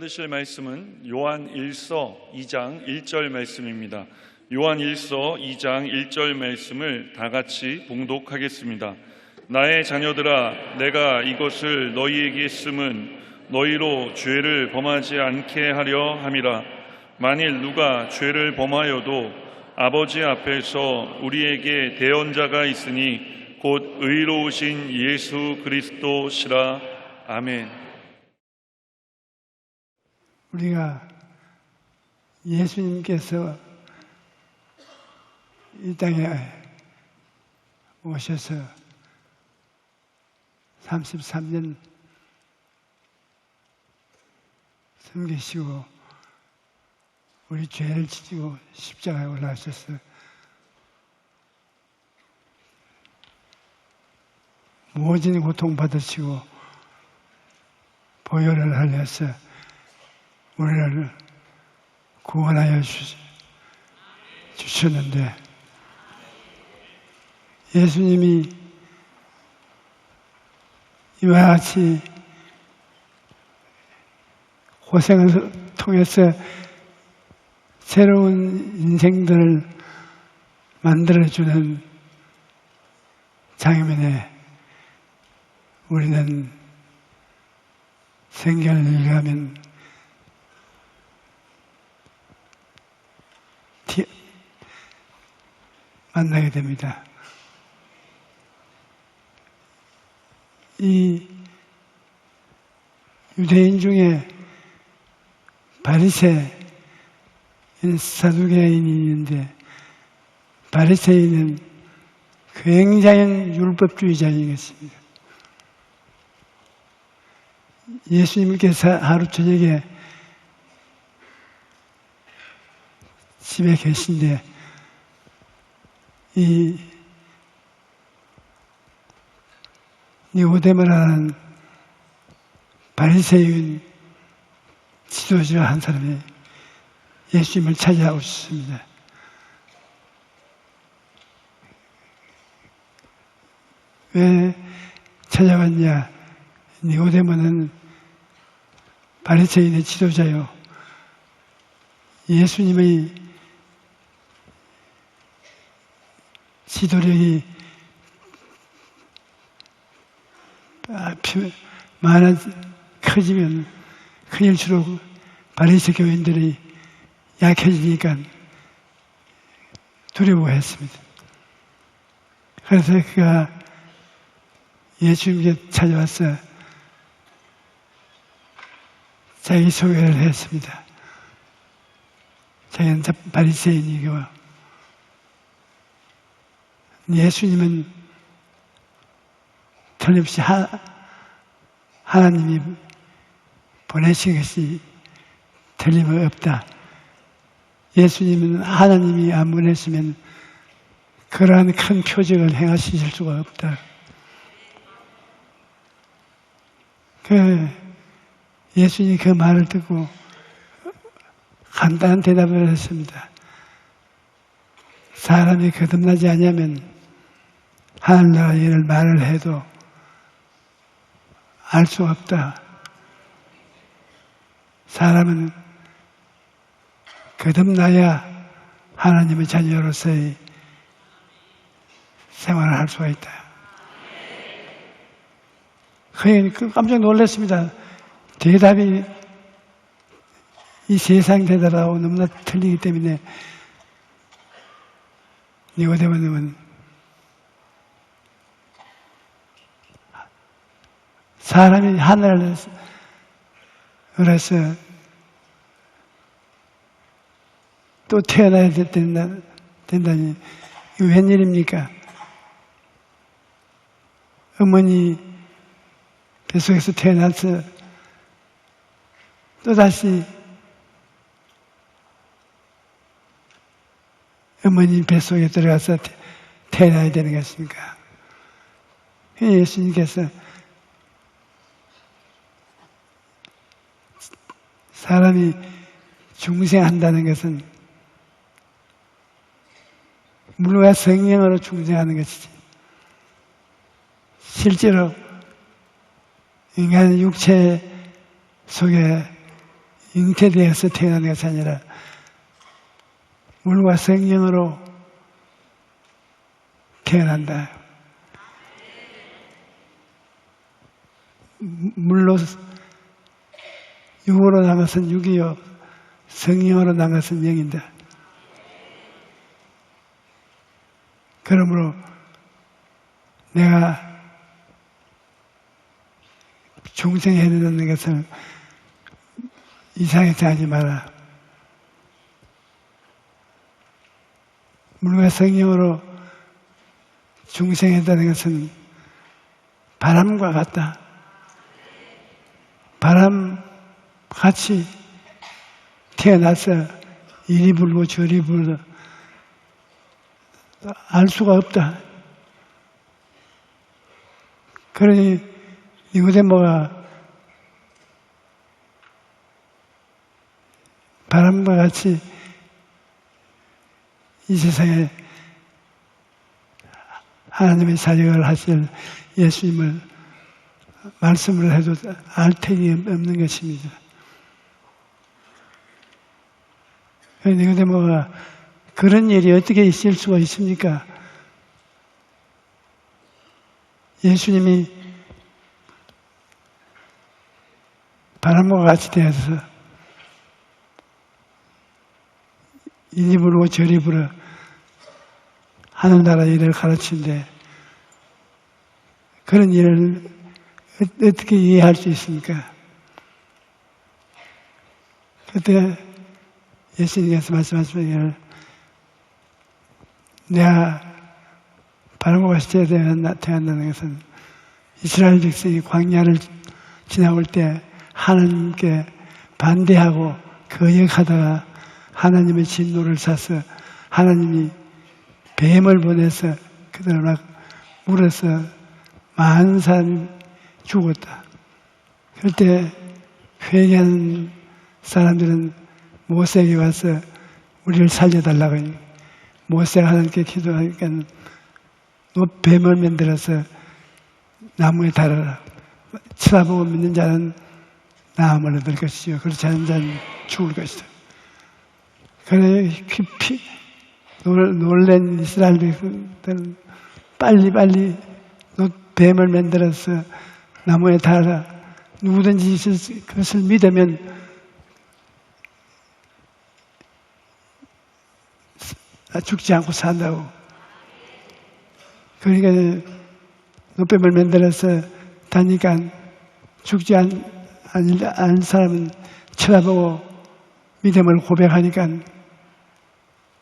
받으실 말씀은 요한 1서 2장 1절 말씀입니다. 요한 1서 2장 1절 말씀을 다 같이 봉독하겠습니다. 나의 자녀들아, 내가 이것을 너희에게 쓰면 너희로 죄를 범하지 않게 하려 함이라. 만일 누가 죄를 범하여도 아버지 앞에서 우리에게 대언자가 있으니 곧 의로우신 예수 그리스도시라. 아멘. 우리가 예수님께서 이 땅에 오셔서 33년 섬기시고 우리 죄를 지시고 십자가에 올라가셔서 모진 고통받으시고 보혈을 흘려서 우리를 구원하여 주셨는데, 예수님이 이와 같이 고생을 통해서 새로운 인생들을 만들어주는 장면에 우리는 생견을 읽으면 만나게 됩니다. 이 유대인 중에 바리새인, 사두개인이 있는데, 바리새인은 굉장한 율법주의자인 것입니다. 예수님께서 하루 저녁에 집에 계신데 이 니고데모라는 바리새인 지도자 한 사람이 예수님을 찾아오셨습니다. 왜 찾아왔냐? 니고데모는 바리새인의 지도자요, 예수님의 지도력이 커지면 클수록 바리새 교인들이 약해지니까 두려워했습니다. 그래서 그가 예수님께 찾아와서 자기 소개를 했습니다. 자기는 바리새인이고 예수님은 틀림없이 하나님이 보내신 것이 틀림없다. 예수님은 하나님이 안 보냈으면 그러한 큰 표적을 행하실 수가 없다. 예수님이 그 말을 듣고 간단한 대답을 했습니다. 사람이 거듭나지 않으면 하늘나라 일을 말을 해도 알 수 없다. 사람은 거듭나야 하나님의 자녀로서의 생활을 할 수가 있다. 깜짝 놀랐습니다. 대답이 이 세상 대답하고 너무나 틀리기 때문에 니고데모는 사람이 하늘을 해서 또 태어나야 된다니 이거 웬일입니까? 어머니 뱃속에서 태어나서 또다시 어머니 뱃속에 들어가서 태어나야 되는 것입니까? 예수님께서 사람이 중생한다는 것은 물과 성령으로 중생하는 것이지, 실제로 인간의 육체 속에 잉태되어서 태어난 것이 아니라 물과 성령으로 태어난다. 물로 육으로 난 것은 육이요 성령으로 난 것은 영인다. 그러므로 내가 중생에 이르는 것을 이상하게 하지 마라. 물과 성령으로 중생에 이르는 것은 바람과 같다. 바람 같이 태어나서 이리 불고 저리 불고 알 수가 없다. 그러니 니고데모가 바람과 같이 이 세상에 하나님의 사역을 하실 예수님을 말씀을 해도 알 택이 없는 것입니다. 니고데모가 그런 일이 어떻게 있을 수가 있습니까? 예수님이 바람과 같이 되어서 이리 불고 저리 불어 하늘나라 일을 가르치는데 그런 일을 어떻게 이해할 수 있습니까? 그때 예수님께서 말씀하시면 내가 바람과 같이 태어난다는 것은 이스라엘 백성이 광야를 지나올 때 하나님께 반대하고 거역하다가 하나님의 진노를 사서 하나님이 뱀을 보내서 그들을 막 물어서 많은 사람이 죽었다. 그때 회개한 사람들은 모세에게 와서 우리를 살려달라고 하니 모세가 하나님께 기도하니까 너 뱀을 만들어서 나무에 달아라. 쳐다보고 믿는 자는 나음을 얻을 것이요 그렇지 않은 자는 죽을 것이다. 그래 깊이 놀란 이스라엘 백성들은 빨리 너 뱀을 만들어서 나무에 달아. 누구든지 그것을 믿으면 죽지 않고 산다고. 그러니까 노뱀을 만들어서 다니까 죽지 않은 사람은 쳐다보고 믿음을 고백하니까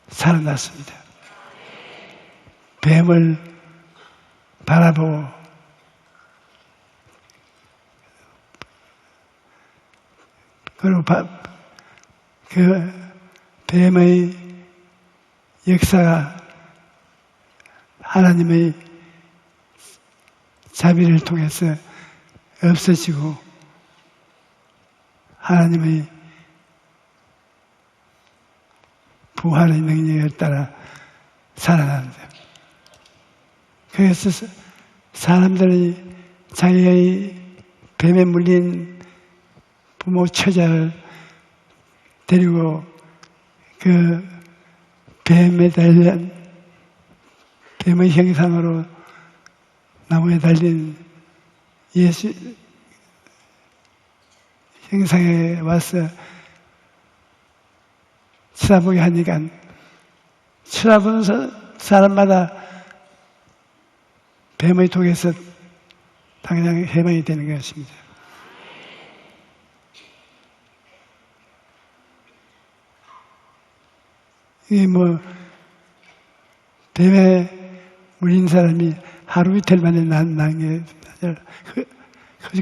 살아났습니다. 뱀을 바라보고 그리고 그 뱀의 역사가 하나님의 자비를 통해서 없어지고 하나님의 부활의 능력에 따라 살아납니다. 그래서 사람들이 자기의 뱀에 물린 부모 처자를 데리고 그 뱀에 달린 뱀의 형상으로 나무에 달린 예수 형상에 와서 쳐다보게 하니까 쳐다보는 사람마다 뱀의 독에서 당장 해방이 되는 것입니다. 이게 뱀에 물린 사람이 하루 이틀 만에 난 게,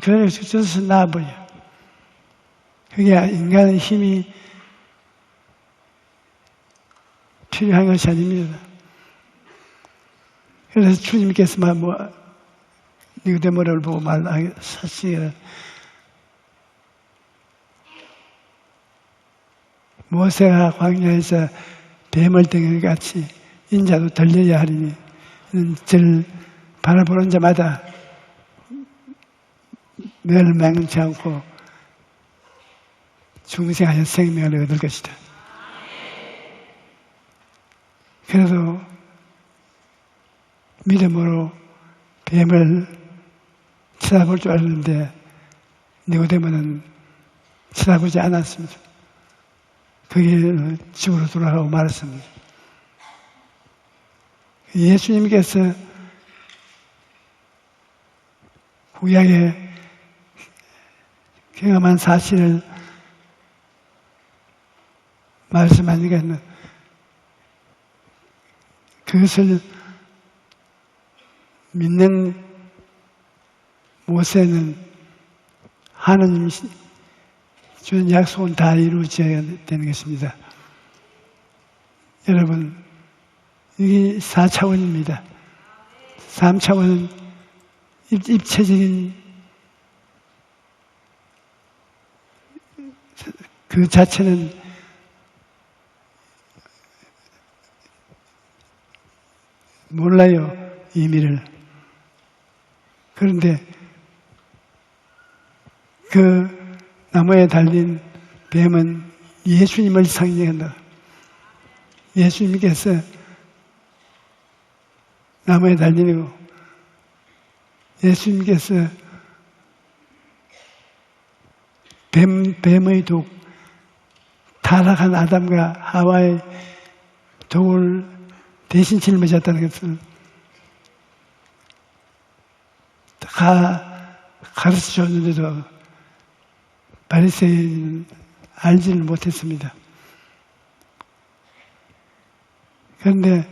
그래서 쪄서 나와버려. 그게 인간의 힘이 필요한 것이 아닙니다. 그래서 주님께서 니고데모를 보고 말하시기를 모세가 광야에서 뱀을 댕겨 같이 인자도 들려야 하리니 절 바라보는 자마다 멸망치 않고 중생하여 생명을 얻을 것이다. 그래도 믿음으로 뱀을 쳐다볼 줄 알았는데 니고데모는 쳐다보지 않았습니다. 거기에 집으로 돌아가고 말았습니다. 예수님께서 구약의 경험한 사실을 말씀하니까 그것을 믿는 모세는 하나님이 주는 약속은 다 이루어져야 되는 것입니다. 여러분, 이게 4차원입니다. 3차원은 입체적인 그 자체는 몰라요, 의미를. 그런데 그 나무에 달린 뱀은 예수님을 상징한다. 예수님께서 나무에 달리고 예수님께서 뱀의 독, 타락한 아담과 하와의 독을 대신 짊어졌다는 것을 다 가르쳐 줬는데도 바리새인은 알지를 못했습니다. 그런데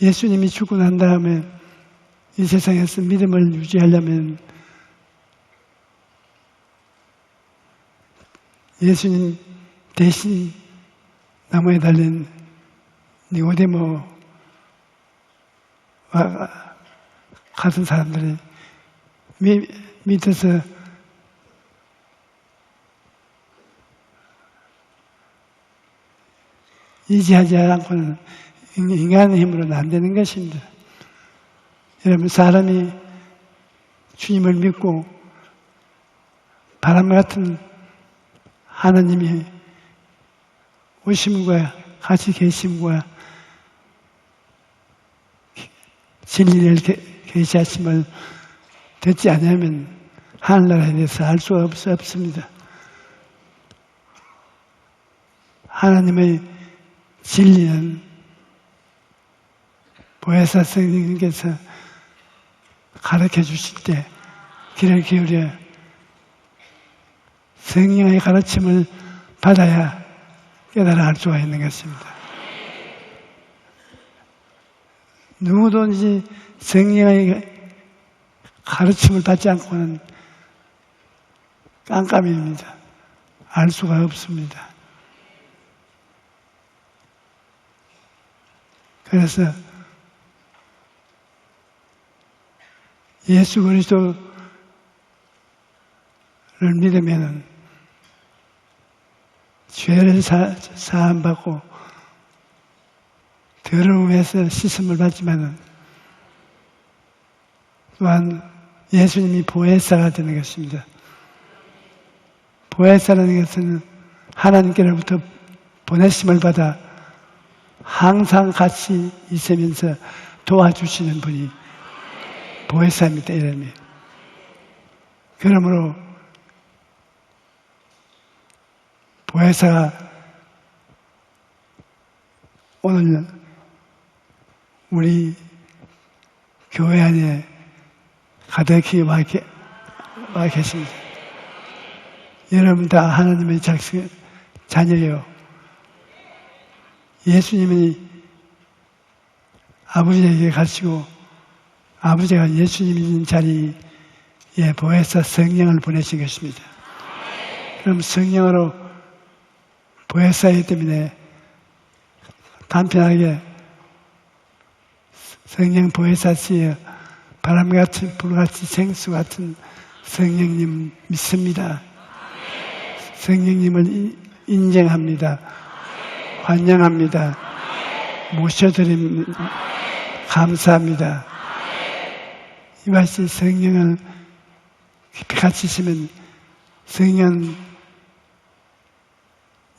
예수님이 죽고 난 다음에 이 세상에서 믿음을 유지하려면 예수님 대신 나무에 달린 니고데모와 같은 사람들이 믿어서 의지하지 않고는 인간의 힘으로는 안 되는 것입니다. 여러분, 사람이 주님을 믿고 바람 같은 하나님이 오심과 같이 계심과 진리를 계시하심을 듣지 않으면 하늘나라에 대해서 알 수가 없습니다. 하나님의 진리는 보혜사 성령님께서 가르쳐 주실 때 귀를 기울여 성령의 가르침을 받아야 깨달아 알 수가 있는 것입니다. 누구든지 성령의 가르침을 받지 않고는 깜깜입니다. 알 수가 없습니다. 그래서 예수 그리스도를 믿으면 죄를 사함받고 더러움에서 씻음을 받지만 또한 예수님이 보혜사가 되는 것입니다. 보혜사라는 것은 하나님께로부터 보내심을 받아 항상 같이 있으면서 도와주시는 분이 보혜사입니다. 이름이. 그러므로 보혜사가 오늘 우리 교회 안에 가득히 와 계십니다. 여러분 다 하나님의 자녀예요. 예수님이 아버지에게 가시고 아버지가 예수님이 있는 자리에 보혜사 성령을 보내신 것입니다. 그럼 성령으로 보혜사이기 때문에 간편하게 성령 보혜사시여 바람같이 불같이 생수 같은 성령님 믿습니다. 성령님을 인정합니다. 환영합니다. 모셔드립니다. 감사합니다. 이같이 성령을 깊이 같이 있으면 성령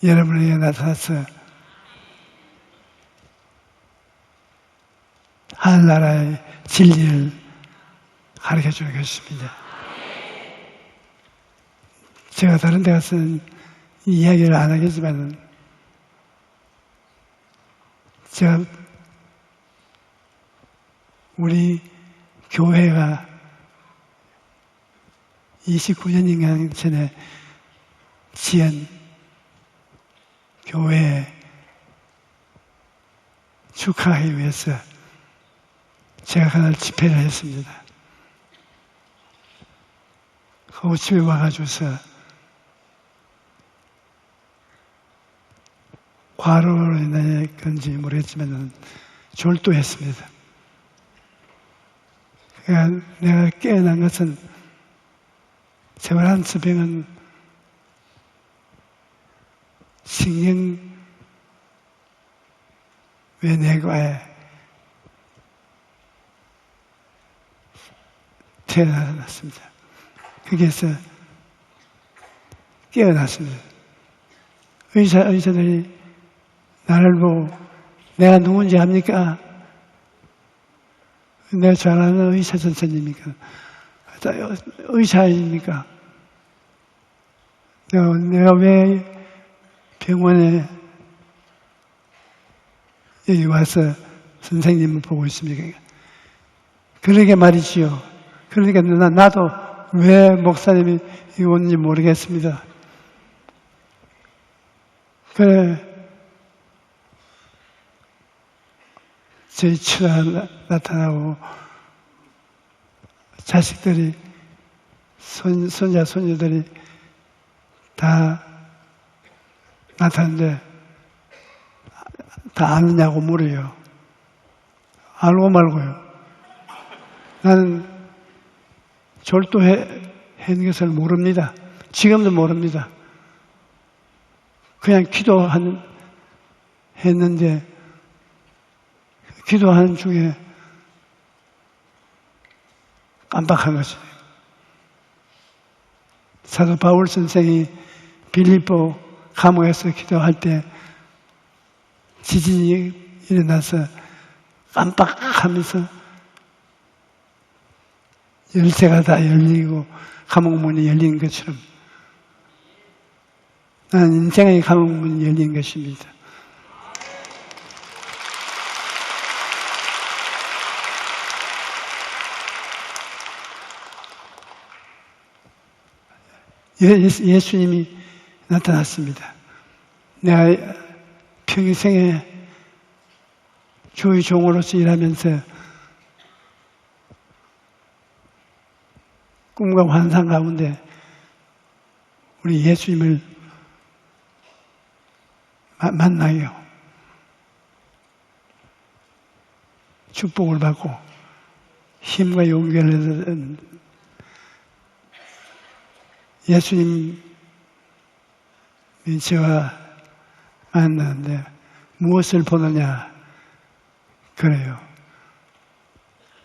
여러분에게 나타나서 하늘나라의 진리를 가르쳐 주는 것입니다. 제가 다른 데 가서는 이 이야기를 안 하겠지만, 제가 우리 교회가 29년인가 전에 지은 교회에 축하하기 위해서 제가 그날 집회를 했습니다. 그 집에 와가지고서 과로로 인해 건지 모르겠지만 졸도했습니다. 그러니까 내가 깨어난 것은 세월한스병은 신경외내과에 태어났습니다. 거기에서 깨어났습니다. 의사들이 나를 보고 내가 누군지 압니까? 내가 잘 아는 의사 선생님입니까? 의사입니까? 내가 왜 병원에 여기 와서 선생님을 보고 있습니까? 그러게 말이지요. 그러니까 나도 왜 목사님이 여기 온지 모르겠습니다. 그래, 저희 처가 나타나고 자식들이 손자 손녀들이 다 나타났는데 다 아느냐고 물어요. 알고 말고요. 나는 졸도한 것을 모릅니다. 지금도 모릅니다. 그냥 했는데 기도하는 중에 깜빡한 거죠. 사도 바울 선생이 빌립보 감옥에서 기도할 때 지진이 일어나서 깜빡하면서 열쇠가 다 열리고 감옥문이 열린 것처럼 나는 인생의 감옥문이 열린 것입니다. 예수님이 나타났습니다. 내가 평생에 주의 종으로서 일하면서 꿈과 환상 가운데 우리 예수님을 만나요. 축복을 받고 힘과 용기를 얻은 예수님이 저와 만나는데 무엇을 보느냐 그래요.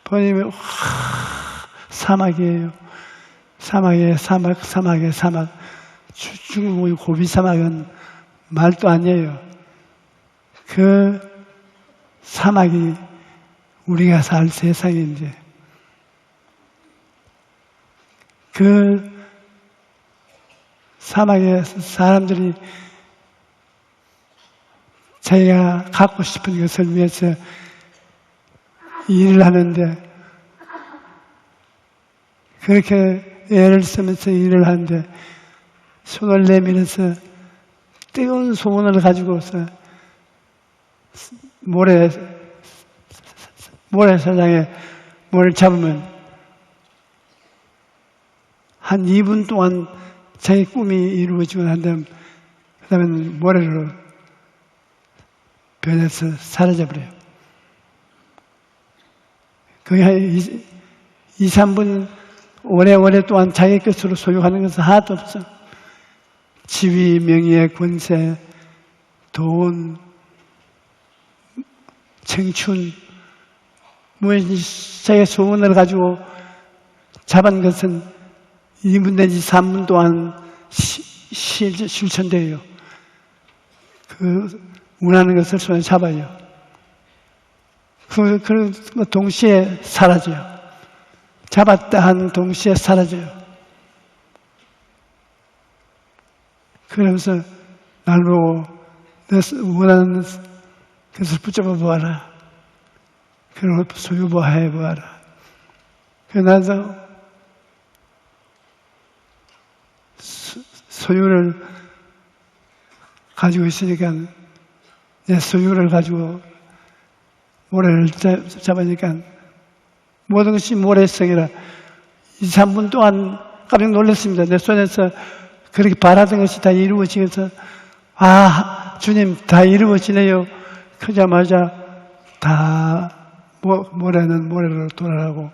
보니면 사막이에요. 사막에 사막. 중국의 고비 사막은 말도 아니에요. 그 사막이 우리가 살 세상인데 그 사막에 사람들이 자기가 갖고 싶은 것을 위해서 일을 하는데 그렇게 애를 쓰면서 일을 하는데 손을 내밀어서 뜨거운 소원을 가지고서 모래사장에 뭘 잡으면 한 2분 동안 자기 꿈이 이루어지고 난 다음 그 다음에 모래로 변해서 사라져버려요. 거의 한 2, 3분 오래오랫동안 자기 것으로 소유하는 것은 하나도 없어. 지위, 명예, 권세, 돈, 청춘, 자기의 소원을 가지고 잡은 것은 2분 내지 3분 동안 실천돼요. 원하는 것을 손에 잡아요. 그 동시에 사라져요. 잡았다 한 동시에 사라져요. 그러면서 날 보고 내 원하는 것을 붙잡아 보아라. 그리고 소유보해 보아라. 그래서 소유를 가지고 있으니까 내 소유를 가지고 모래를 잡으니까 모든 것이 모래성이라 2, 3분 동안 깜짝 놀랐습니다. 내 손에서 그렇게 바라던 것이 다 이루어지면서 아 주님 다 이루어지네요. 그자마자 다 모래는 모래로 돌아가고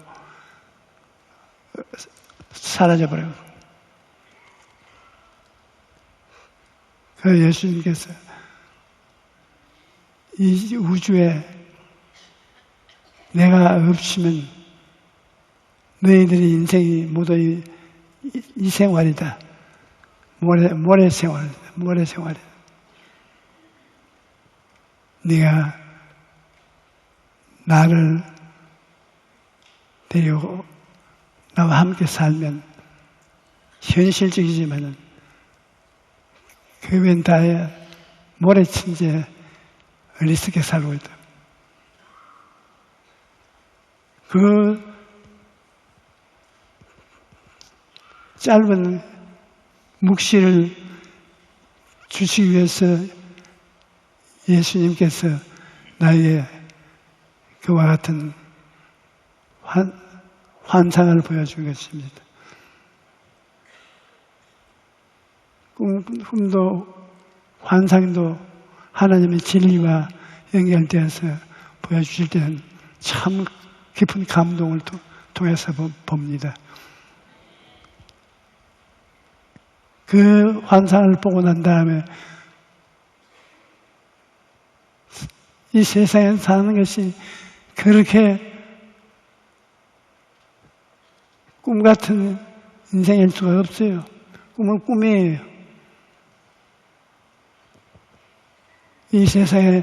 사라져버려요. 그 예수님께서 이 우주에 내가 없으면 너희들의 인생이 모두 이 생활이다. 모래 생활이다. 네가 나를 데리고 나와 함께 살면 현실적이지만은 그 외엔 다 모래친제 어리석게 살고 있다. 그 짧은 묵시를 주시기 위해서 예수님께서 나에게 그와 같은 환상을 보여준 것입니다. 꿈도 환상도 하나님의 진리와 연결되어서 보여주실 때는 참 깊은 감동을 통해서 봅니다. 그 환상을 보고 난 다음에 이 세상에 사는 것이 그렇게 꿈 같은 인생일 수가 없어요. 꿈은 꿈이에요. 이 세상에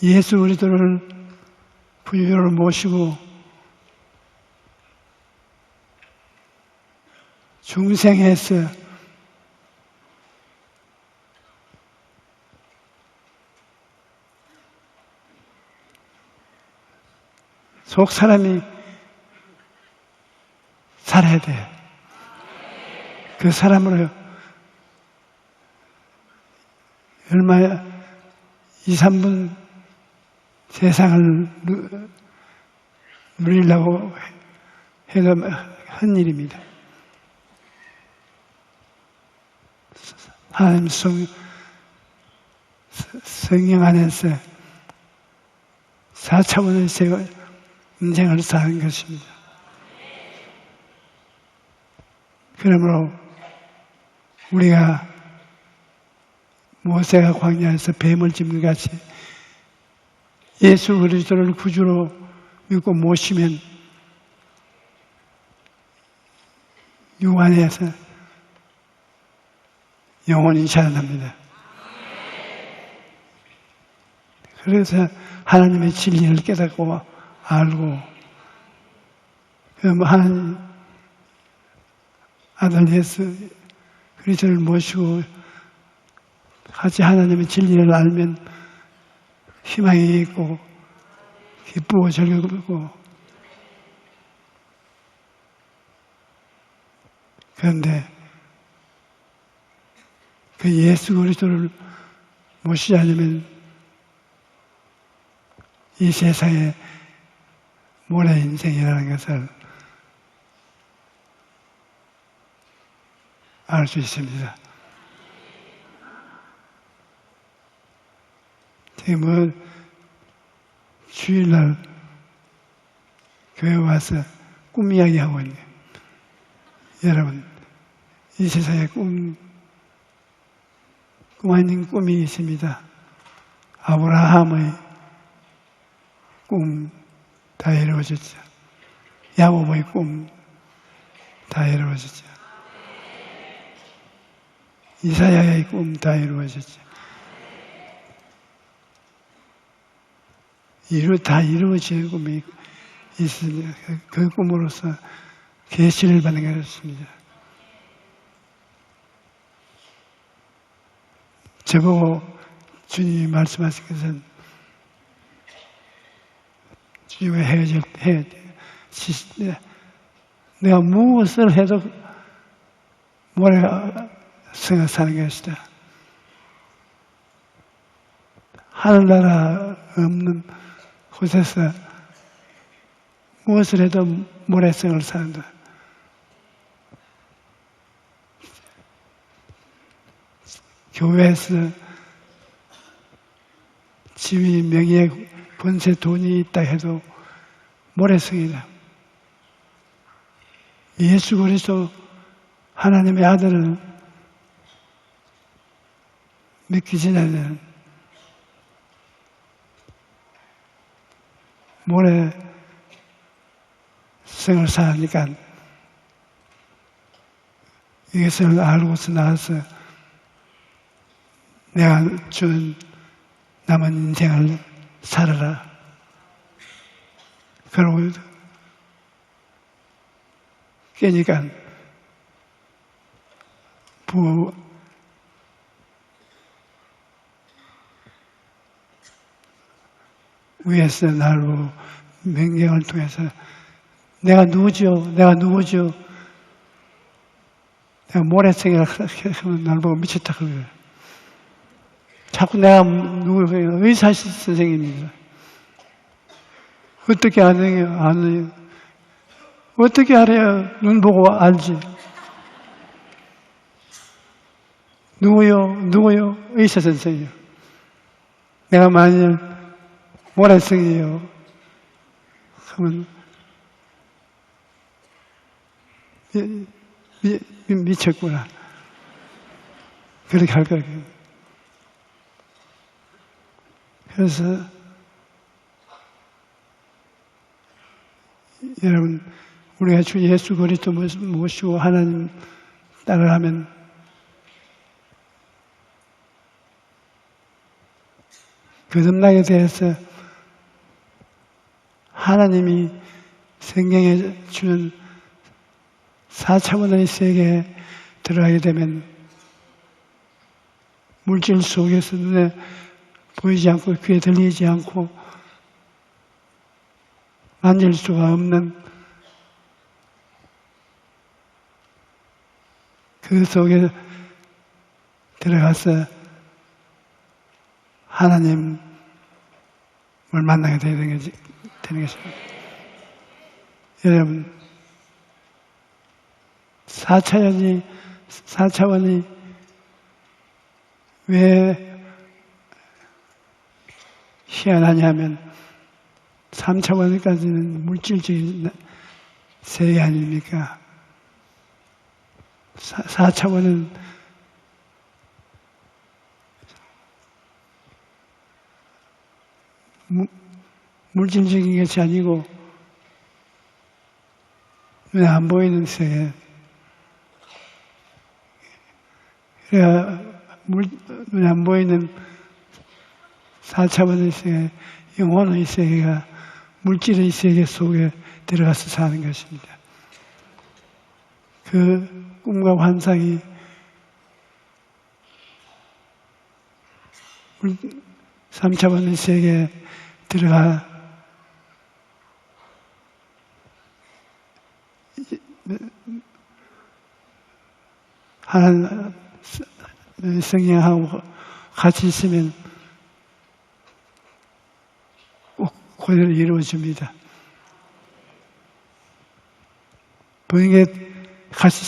예수 그리스도를 구주로 모시고 중생에서 속 사람이 살아야 돼요. 그 사람으로 얼마 2, 3분 세상을 누리려고 해도 한 일입니다. 하나님 성령 안에서 4차원의 인생을 사는 것입니다. 그러므로 우리가 모세가 광야에서 뱀을 짚는 같이 예수 그리스도를 구주로 믿고 모시면 유 안에서 영원히 살아납니다. 그래서 하나님의 진리를 깨닫고 알고 하나님 아들 예수 그리스도를 모시고 같이 하나님의 진리를 알면 희망이 있고 기쁘고 즐겁고 그런데 그 예수 그리스도를 모시지 않으면 이 세상에 모래 인생이라는 것을 알 수 있습니다. 지금은 주일날 교회 와서 꿈 이야기하고 있네요. 여러분, 이 세상에 꿈 아닌 꿈이 있습니다. 아브라함의 꿈 다 이루어졌죠. 야곱의 꿈 다 이루어졌죠. 이사야의 꿈 다 이루어졌죠. 다 이루어지는 꿈이 있습니다. 그 꿈으로서 계시를 받는 것입니다. 저보고 주님이 말씀하신 것은 주님과 헤어져야 돼. 내가 무엇을 해도 모래가 생각하는 것이다. 하늘나라 없는 곳에서 무엇을 해도 모래성을 산다. 교회에서 지위, 명예, 권세, 돈이 있다 해도 모래성이다. 예수 그리스도 하나님의 아들을 믿기 전에는 모래성을 사니까 이것을 알고서 나와서 내가 주는 남은 인생을 살아라. 그러고 깨니까 위에서 날로 명령을 통해서 내가 누구지요? 내가 누구지요? 내가 모래성이라 하면 날 보고 미쳤다 그래요. 자꾸 내가 누구예요? 의사 선생님입니다. 어떻게 아느냐? 어떻게 알아야 눈 보고 알지? 누구요? 의사 선생이요. 내가 만일 모래성이요. 그러면 미쳤구나. 그렇게 할 거예요. 그래서 여러분, 우리가 주 예수 그리스도 모시고 하나님 따라 하면 거듭나게 되어서 하나님이 성경에 주는 4차원의 세계에 들어가게 되면 물질 속에서 눈에 보이지 않고 귀에 들리지 않고 만질 수가 없는 그 속에 들어가서 하나님을 만나게 되는 것입니다. 여러분, 4차원이 왜 희한하냐면 3차원까지는 물질적인 세계 아닙니까? 4차원은 물질적인 것이 아니고 눈에 안 보이는 세계. 그래야 눈에 안 보이는 4차원의 세계, 영혼의 세계가 물질의 세계 속에 들어가서 사는 것입니다. 그 꿈과 환상이 3차원의 세계에 들어가 하나님 성령하고 같이 있으면 꼭 그대로 이루어집니다. 본인이 같이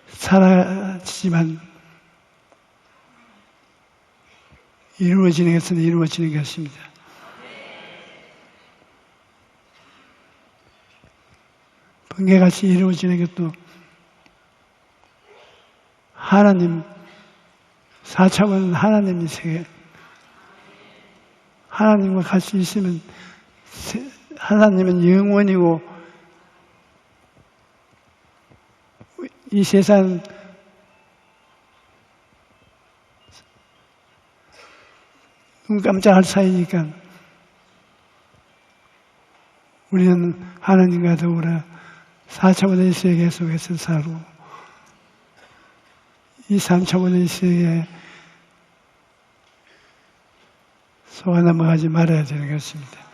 사라지만 이루어지는 것은 이루어지는 것입니다. 번개같이 이루어지는 것도 하나님, 4차원은 하나님의 세계. 하나님과 같이 있으면 하나님은 영원이고 이 세상 눈 깜짝할 사이니까 우리는 하나님과 더불어 4차원의 세계 속에서 살고 이 3차원의 세계에 속아 넘어가지 말아야 되는 것입니다.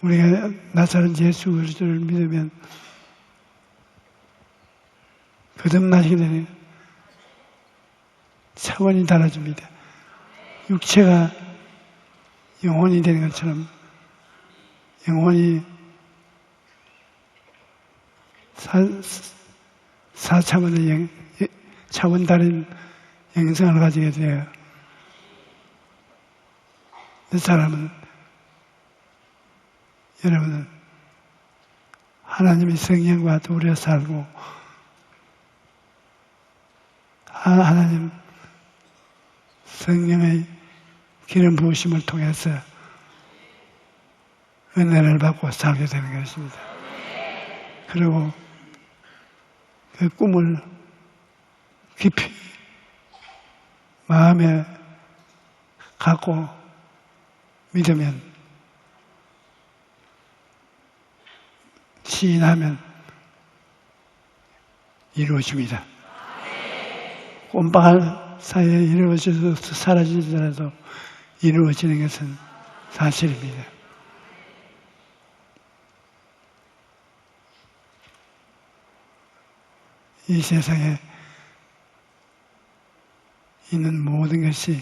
우리가 나사렛 예수 그리스도를 믿으면 거듭나시게 되는 차원이 달라집니다. 육체가 영혼이 되는 것처럼 영혼이 4차원의 차원 다른 영성을 가지게 돼요. 그 사람은 여러분은 하나님의 성령과 더불어 살고 하나님 성령의 기름 부으심을 통해서 은혜를 받고 살게 되는 것입니다. 그리고 그 꿈을 깊이 마음에 갖고 믿으면 시인하면 이루어집니다. 꼼박한 사이에 이루어져서 사라지더라도 이루어지는 것은 사실입니다. 이 세상에 있는 모든 것이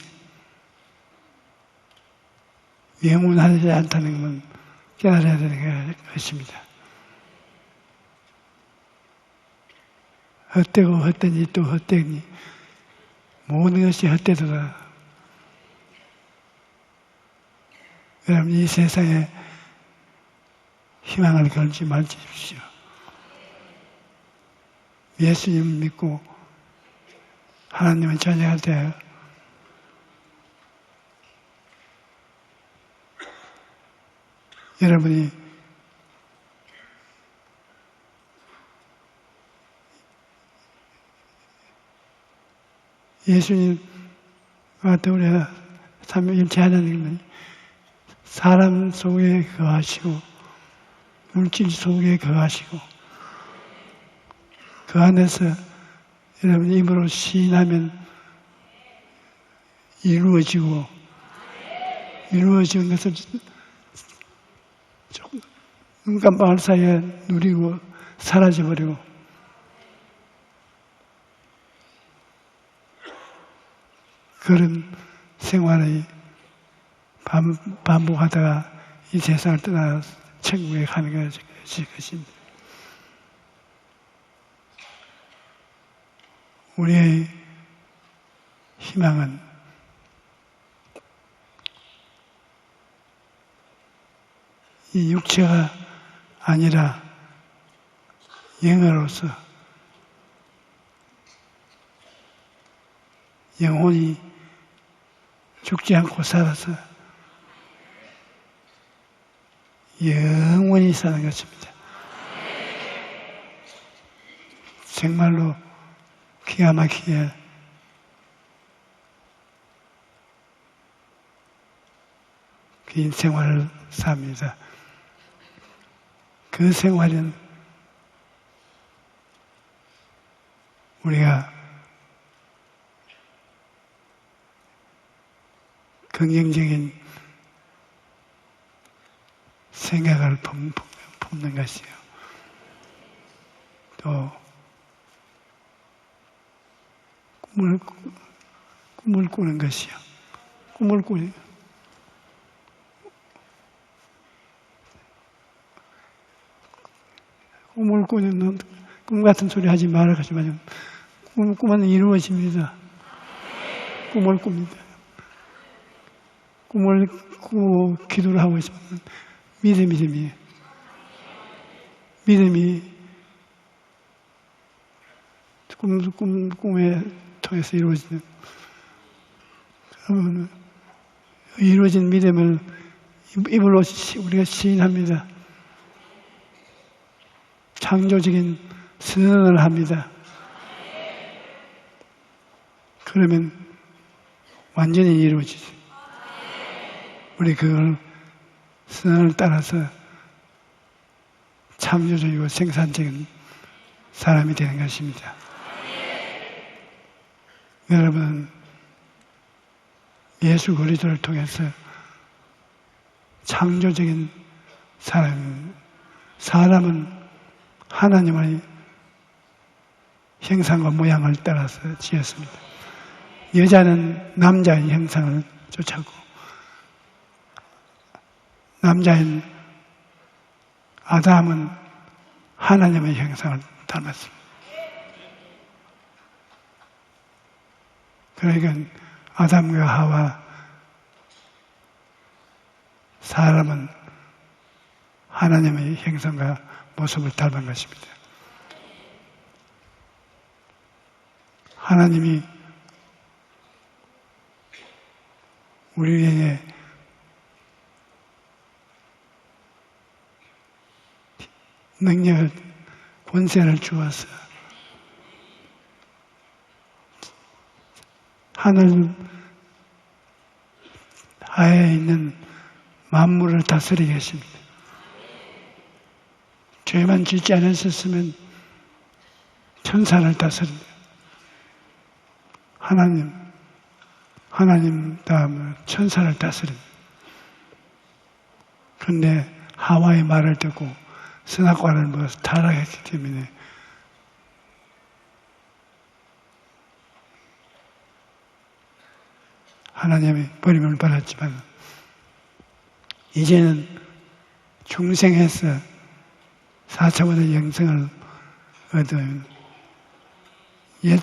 영원하지 않다는 건 깨달아야 되는 것입니다. 헛되고 헛되니 또 헛되니 모든 것이 헛되도다. 여러분 이 세상에 희망을 걸지 마십시오. 예수님을 믿고 하나님을 찬양할 때 여러분이 예수님과 더불어 삼위일체 하나님은 사람 속에 거하시고 물질 속에 거하시고 그 안에서 여러분 입으로 시인하면 이루어지고 이루어진 것을 눈 깜빡할 사이에 누리고 사라져버리고 그런 생활의 반복하다가 이 세상을 떠나 천국에 가는 것입니다. 우리의 희망은 이 육체가 아니라 영으로서 영혼이 죽지 않고 살아서 영원히 사는 것입니다. 정말로 기가 막히게 긴 생활을 삽니다. 그 생활은 우리가 긍정적인 생각을 품는 것이요. 또 꿈을 꾸는 것이요. 꿈을 꾸는 꿈 같은 소리 하지 말아가지고 꿈은 이루어집니다. 꿈을 꿉니다. 꿈을 꾸고 기도를 하고 있으면 믿음이 꿈에 통해서 이루어지는 그러면 이루어진 믿음을 입으로 우리가 시인합니다. 창조적인 선언을 합니다. 그러면 완전히 이루어지죠. 우리 그걸 선언을 따라서 창조적이고 생산적인 사람이 되는 것입니다. 여러분은 예수 그리스도를 통해서 창조적인 사람은 하나님의 형상과 모양을 따라서 지었습니다. 여자는 남자의 형상을 쫓았고 남자인 아담은 하나님의 형상을 닮았습니다. 그러니까 아담과 하와 사람은 하나님의 형상과 모습을 닮은 것입니다. 하나님이 우리에게 능력을, 권세를 주어서 하늘 하에 있는 만물을 다스리게 하십니다. 죄만 짓지 않았었으면 천사를 다스립니다. 하나님 다음으로 천사를 다스립니다. 그런데 하와의 말을 듣고 선악과를 먹어서 타락했기 때문에 하나님의 버림을 받았지만 이제는 중생해서 4차원의 영생을 얻은 옛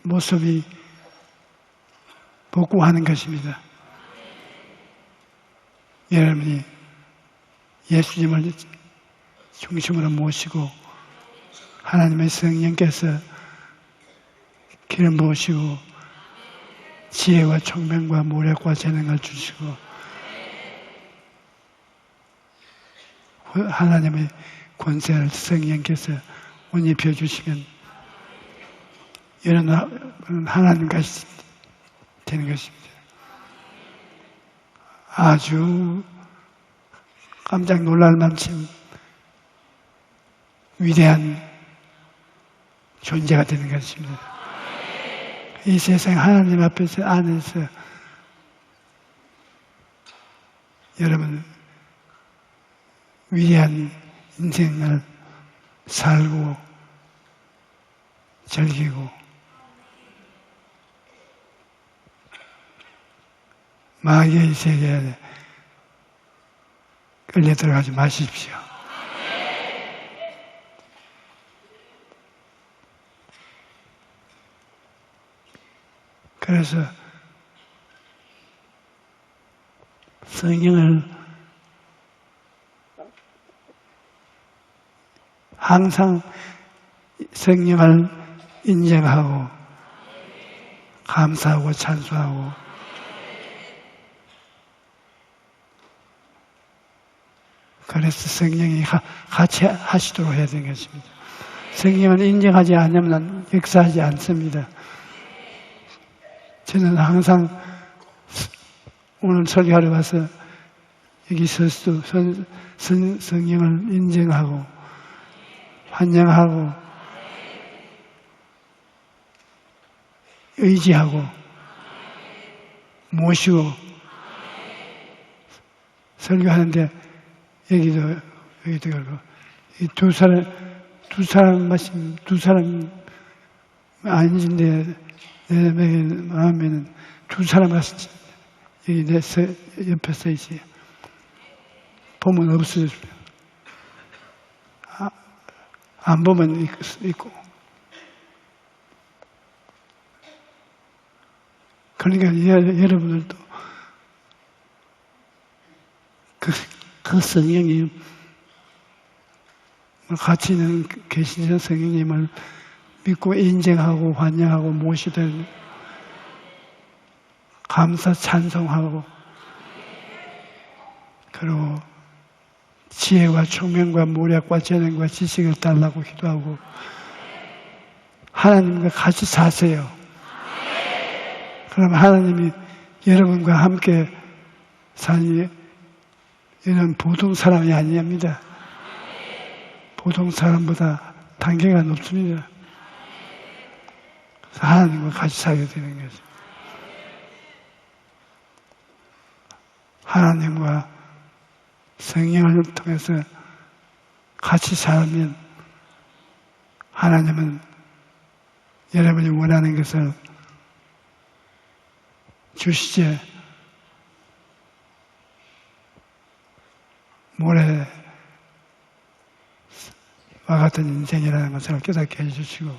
모습이 복구하는 것입니다. 여러분이 예수님을 중심으로 모시고 하나님의 성령께서 기름 부으시고 지혜와 총명과 모략과 재능을 주시고 하나님의 권세를 성령께서 옷 입혀주시면 이런 하나님같이 되는 것입니다. 아주 깜짝 놀랄 만큼 위대한 존재가 되는 것입니다. 이 세상 하나님 앞에서 안에서 여러분 위대한 인생을 살고 즐기고 마귀의 세계에 끌려 들어가지 마십시오. 그래서 성령을 항상 성령을 인정하고 감사하고 찬송하고 그래서 성령이 같이 하시도록 해야 되는 것입니다. 성령을 인정하지 않으면 역사하지 않습니다. 저는 항상 오늘 설교하러 와서 여기 서서 성령을 인정하고 환영하고 의지하고 모시고 설교하는데 여기도 그렇고 이 두 사람 아닌데 내 마음에는 두 사람 같이 여기 내 옆에 서 있어요. 보면 없어져요. 안 보면 있고. 그러니까 여러분들도 그 성령님 같이 있는 계시는 성령님을 믿고 인정하고 환영하고 모시되 감사 찬송하고 그리고 지혜와 총명과 모략과 재능과 지식을 달라고 기도하고 하나님과 같이 사세요. 그럼 하나님이 여러분과 함께 사니 이는 보통 사람이 아니합니다. 보통 사람보다 단계가 높습니다. 그래서 하나님과 같이 살게 되는 거죠. 하나님과 성령을 통해서 같이 살면 하나님은 여러분이 원하는 것을 주시지 모래와 같은 인생이라는 것을 깨닫게 해주시고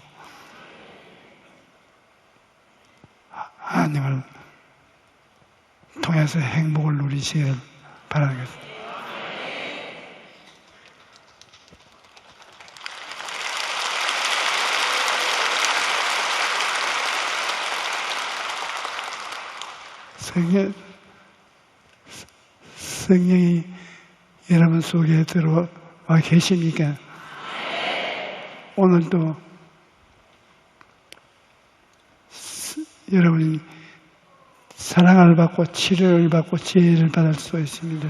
하나님을 통해서 행복을 누리시길 바라겠습니다. 성령이 여러분 속에 들어와 계십니까? 오늘도 여러분이 사랑을 받고 치료를 받고 지혜를 받을 수 있습니다.